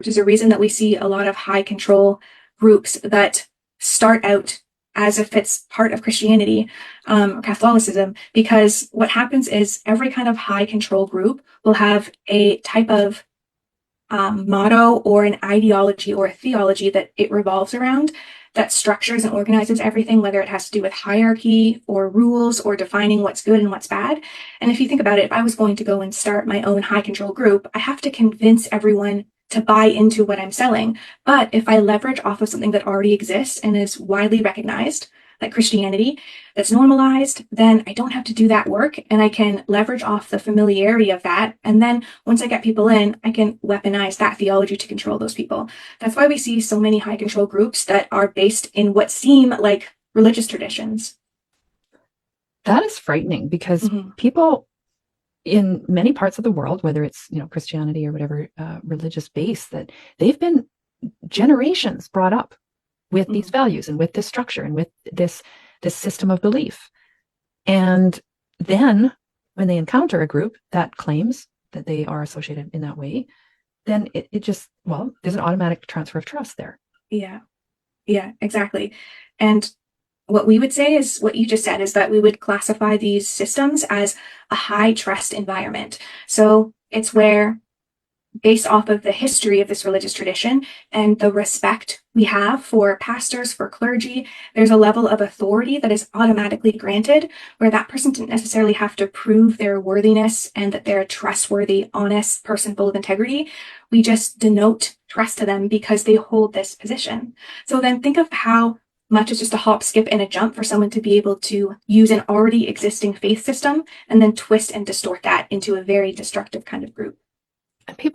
which is a reason that we see a lot of high control groups that start out as if it's part of Christianity or Catholicism, because what happens is every kind of high control group will have a type of motto or an ideology or a theology that it revolves around that structures and organizes everything, whether it has to do with hierarchy or rules or defining what's good and what's bad. And if you think about it, if I was going to go and start my own high control group, I have to convince everyone to buy into what I'm selling. But if I leverage off of something that already exists and is widely recognized, like Christianity, that's normalized, then I don't have to do that work and I can leverage off the familiarity of that. And then once I get people in, I can weaponize that theology to control those people. That's why we see so many high control groups that are based in what seem like religious traditions. That is frightening because people in many parts of the world, whether it's, Christianity or whatever religious base, that they've been generations brought up with these values and with this structure and with this system of belief. And then when they encounter a group that claims that they are associated in that way, then it just, there's an automatic transfer of trust there. Yeah, exactly. And what we would say is what you just said, is that we would classify these systems as a high trust environment. So it's where, based off of the history of this religious tradition and the respect we have for pastors, for clergy, there's a level of authority that is automatically granted where that person didn't necessarily have to prove their worthiness and that they're a trustworthy, honest person full of integrity. We just denote trust to them because they hold this position. So then think of how much is just a hop, skip, and a jump for someone to be able to use an already existing faith system and then twist and distort that into a very destructive kind of group. And people